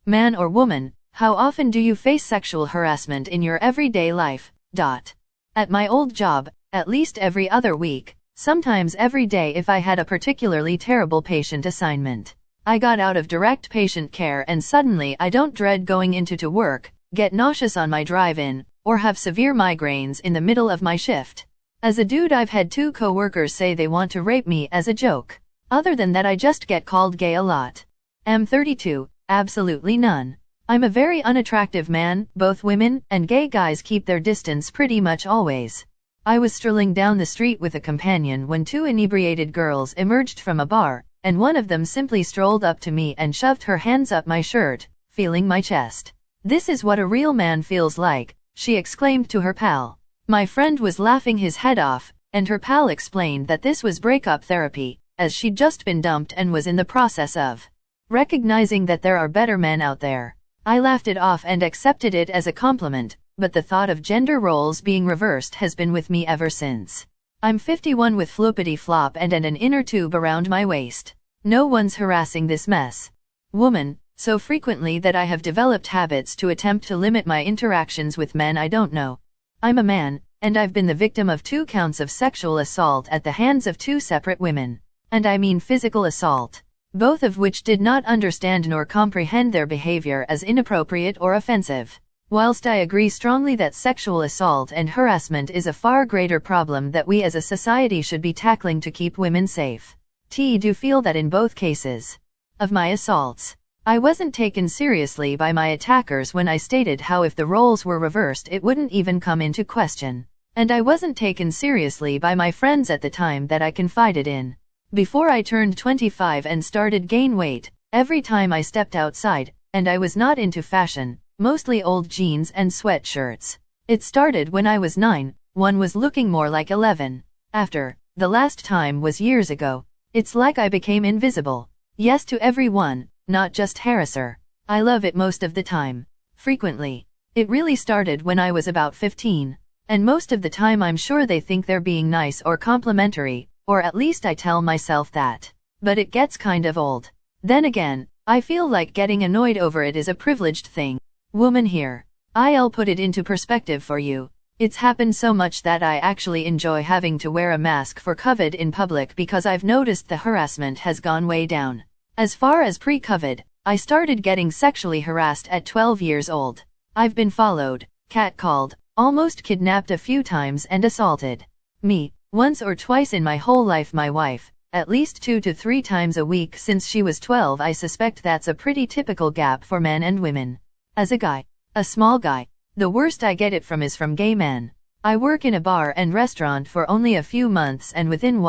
Man or woman, how often do you face sexual harassment in your everyday life? At my old job, at least every other week, sometimes every day if I had a particularly terrible patient assignment. I got out of direct patient care and suddenly I don't dread going into work, get nauseous on my drive-in, or have severe migraines in the middle of my shift. As a dude, I've had 2 coworkers say they want to rape me as a joke. Other than that, I just get called gay a lot. I'm 32, absolutely none. I'm a very unattractive man. Both women and gay guys keep their distance pretty much always. I was strolling down the street with a companion when 2 inebriated girls emerged from a bar, and one of them simply strolled up to me and shoved her hands up my shirt, feeling my chest. "This is what a real man feels like," she exclaimed to her pal. My friend was laughing his head off, and her pal explained that this was breakup therapy, as she'd just been dumped and was in the process of recognizing that there are better men out there. I laughed it off and accepted it as a compliment, but the thought of gender roles being reversed has been with me ever since. I'm 51 with floppity flop and an inner tube around my waist. No one's harassing this mess. Woman, so frequently that I have developed habits to attempt to limit my interactions with men I don't know. I'm a man, and I've been the victim of 2 counts of sexual assault at the hands of 2 separate women. And I mean physical assault. Both of which did not understand nor comprehend their behavior as inappropriate or offensive. Whilst I agree strongly that sexual assault and harassment is a far greater problem that we as a society should be tackling to keep women safe, I do feel that in both cases of my assaults, I wasn't taken seriously by my attackers when I stated how if the roles were reversed it wouldn't even come into question. And I wasn't taken seriously by my friends at the time that I confided in. Before I turned 25 and started gain weight, every time I stepped outside, and I was not into fashion, mostly old jeans and sweatshirts. It started when I was 9, one was looking more like 11. After, the last time was years ago. It's like I became invisible. Yes to everyone, not just harasser. I love it most of the time. Frequently. It really started when I was about 15. And most of the time I'm sure they think they're being nice or complimentary, or at least I tell myself that. But it gets kind of old. Then again, I feel like getting annoyed over it is a privileged thing. Woman here. I'll put it into perspective for you. It's happened so much that I actually enjoy having to wear a mask for COVID in public because I've noticed the harassment has gone way down. As far as pre-COVID, I started getting sexually harassed at 12 years old. I've been followed, catcalled, almost kidnapped a few times and assaulted. Me, once or twice in my whole life. My wife, at least 2 to 3 times a week since she was 12. I suspect that's a pretty typical gap for men and women. As a guy, a small guy, the worst I get it from is from gay men. I work in a bar and restaurant for only a few months and within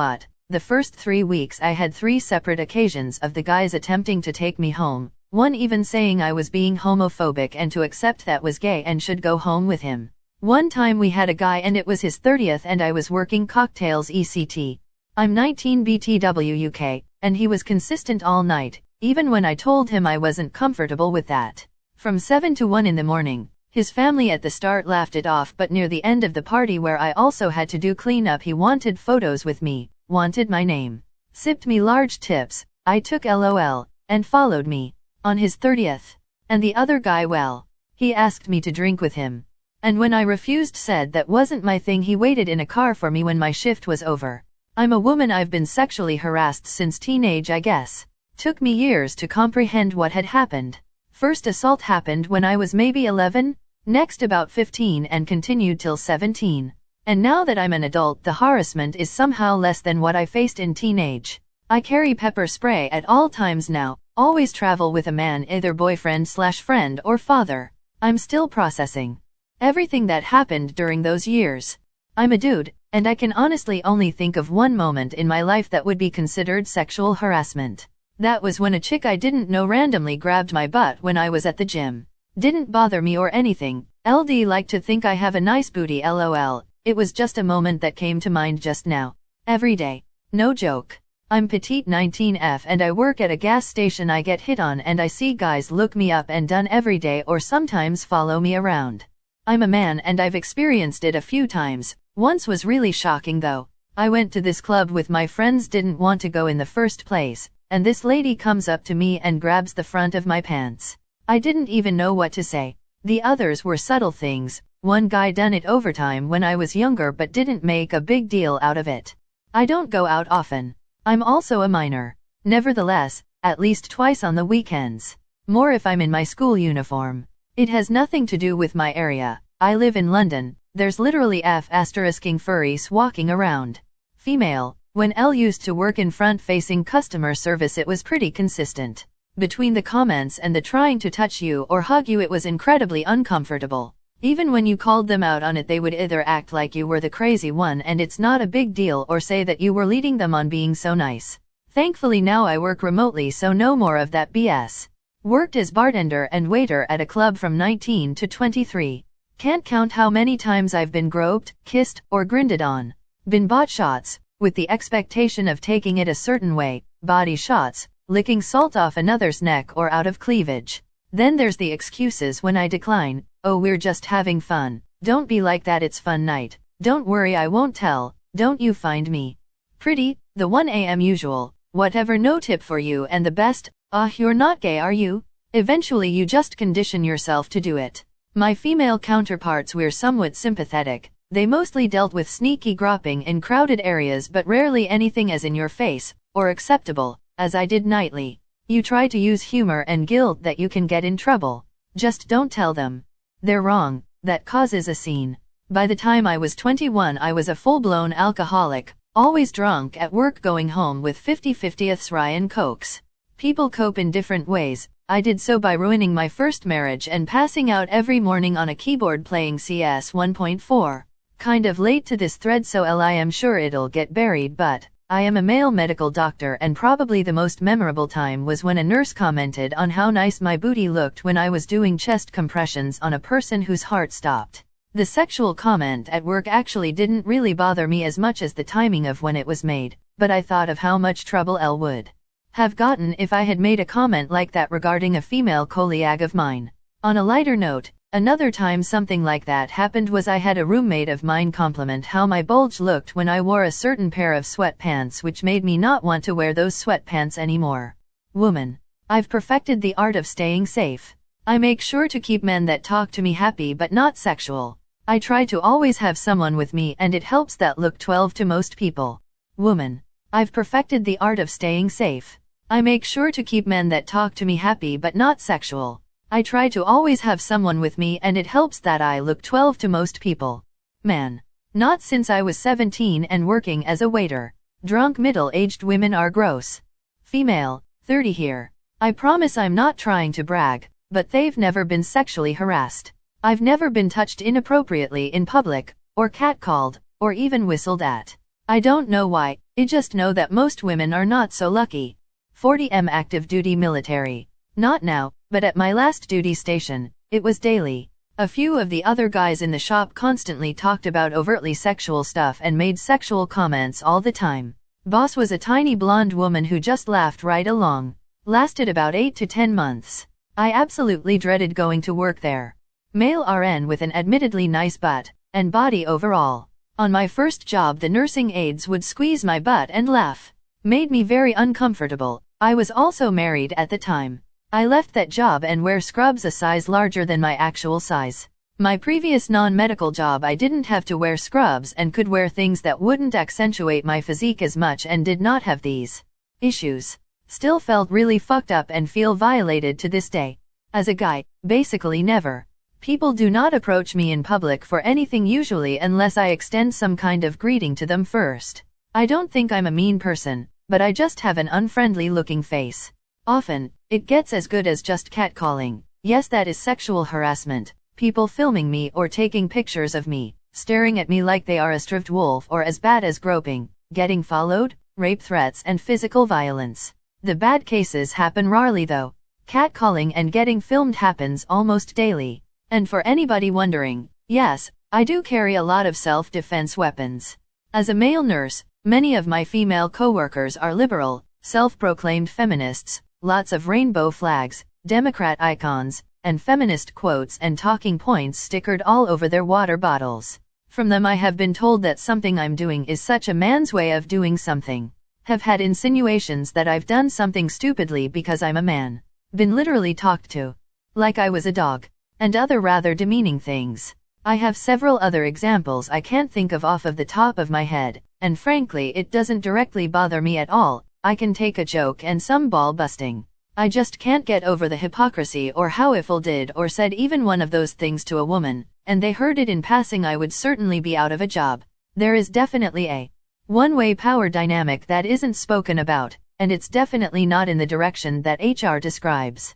the first 3 weeks I had 3 separate occasions of the guys attempting to take me home, one even saying I was being homophobic and to accept that was gay and should go home with him. One time we had a guy and it was his 30th and I was working cocktails ECT. I'm 19 BTW UK, and he was consistent all night, even when I told him I wasn't comfortable with that. From 7 to 1 in the morning. His family at the start laughed it off, but near the end of the party where I also had to do cleanup he wanted photos with me, wanted my name, sipped me large tips, I took LOL, and followed me. On his 30th. And the other guy, well, he asked me to drink with him. And when I refused, said that wasn't my thing. He waited in a car for me when my shift was over. I'm a woman. I've been sexually harassed since teenage, I guess. Took me years to comprehend what had happened. First assault happened when I was maybe 11, next about 15 and continued till 17. And now that I'm an adult, the harassment is somehow less than what I faced in teenage. I carry pepper spray at all times now, always travel with a man, either boyfriend/friend or father. I'm still processing everything that happened during those years. I'm a dude, and I can honestly only think of one moment in my life that would be considered sexual harassment. That was when a chick I didn't know randomly grabbed my butt when I was at the gym. Didn't bother me or anything. LD like to think I have a nice booty, LOL. It was just a moment that came to mind just now. Every day. No joke. I'm petite 19F and I work at a gas station. I get hit on and I see guys look me up and down every day or sometimes follow me around. I'm a man and I've experienced it a few times. Once was really shocking though. I went to this club with my friends, didn't want to go in the first place, and this lady comes up to me and grabs the front of my pants. I didn't even know what to say. The others were subtle things. One guy done it overtime when I was younger but didn't make a big deal out of it. I don't go out often. I'm also a minor. Nevertheless, at least twice on the weekends. More if I'm in my school uniform. It has nothing to do with my area. I live in London. There's literally f***ing furries walking around. Female. When Elle used to work in front-facing customer service, it was pretty consistent. Between the comments and the trying to touch you or hug you, it was incredibly uncomfortable. Even when you called them out on it, they would either act like you were the crazy one and it's not a big deal, or say that you were leading them on being so nice. Thankfully now I work remotely, so no more of that BS. Worked as bartender and waiter at a club from 19 to 23. Can't count how many times I've been groped, kissed, or grinded on. Been bought shots, with the expectation of taking it a certain way, body shots, licking salt off another's neck or out of cleavage. Then there's the excuses when I decline. Oh, we're just having fun. Don't be like that, it's fun night. Don't worry, I won't tell. Don't you find me pretty? The 1 a.m. usual. Whatever, no tip for you, and the best, you're not gay, are you? Eventually you just condition yourself to do it. My female counterparts were somewhat sympathetic. They mostly dealt with sneaky groping in crowded areas, but rarely anything as in your face, or acceptable, as I did nightly. You try to use humor and guilt that you can get in trouble. Just don't tell them. They're wrong. That causes a scene. By the time I was 21, I was a full-blown alcoholic, always drunk at work, going home with 50/50ths rye and cokes. People cope in different ways. I did so by ruining my first marriage and passing out every morning on a keyboard playing CS 1.4. Kind of late to this thread, so I am sure it'll get buried, but I am a male medical doctor, and probably the most memorable time was when a nurse commented on how nice my booty looked when I was doing chest compressions on a person whose heart stopped. The sexual comment at work actually didn't really bother me as much as the timing of when it was made, but I thought of how much trouble Elle would have gotten if I had made a comment like that regarding a female colleague of mine. On a lighter note, another time something like that happened was I had a roommate of mine compliment how my bulge looked when I wore a certain pair of sweatpants, which made me not want to wear those sweatpants anymore. Woman. I've perfected the art of staying safe. I make sure to keep men that talk to me happy but not sexual. I try to always have someone with me, and it helps that look 12 to most people. Woman. I've perfected the art of staying safe. I make sure to keep men that talk to me happy but not sexual. I try to always have someone with me, and it helps that I look 12 to most people. Man. Not since I was 17 and working as a waiter. Drunk middle-aged women are gross. Female, 30 here. I promise I'm not trying to brag, but they've never been sexually harassed. I've never been touched inappropriately in public, or catcalled, or even whistled at. I don't know why, I just know that most women are not so lucky. 40M active duty military. Not now, but at my last duty station, it was daily. A few of the other guys in the shop constantly talked about overtly sexual stuff and made sexual comments all the time. Boss was a tiny blonde woman who just laughed right along. Lasted about 8 to 10 months. I absolutely dreaded going to work there. Male RN with an admittedly nice butt and body overall. On my first job, the nursing aides would squeeze my butt and laugh. Made me very uncomfortable. I was also married at the time. I left that job and wear scrubs a size larger than my actual size. My previous non-medical job, I didn't have to wear scrubs and could wear things that wouldn't accentuate my physique as much and did not have these issues. Still felt really fucked up and feel violated to this day. As a guy, basically never. People do not approach me in public for anything usually unless I extend some kind of greeting to them first. I don't think I'm a mean person, but I just have an unfriendly looking face. Often, it gets as good as just catcalling. Yes, that is sexual harassment. People filming me or taking pictures of me, staring at me like they are a striped wolf, or as bad as groping, getting followed, rape threats and physical violence. The bad cases happen rarely though. Catcalling and getting filmed happens almost daily. And for anybody wondering, yes, I do carry a lot of self-defense weapons. As a male nurse, many of my female coworkers are liberal, self-proclaimed feminists, lots of rainbow flags, Democrat icons, and feminist quotes and talking points stickered all over their water bottles. From them I have been told that something I'm doing is such a man's way of doing something. Have had insinuations that I've done something stupidly because I'm a man. Been literally talked to like I was a dog, and other rather demeaning things. I have several other examples I can't think of off of the top of my head, and frankly it doesn't directly bother me at all. I can take a joke and some ball busting. I just can't get over the hypocrisy or how if I did or said even one of those things to a woman, and they heard it in passing, I would certainly be out of a job. There is definitely a one-way power dynamic that isn't spoken about, and it's definitely not in the direction that HR describes.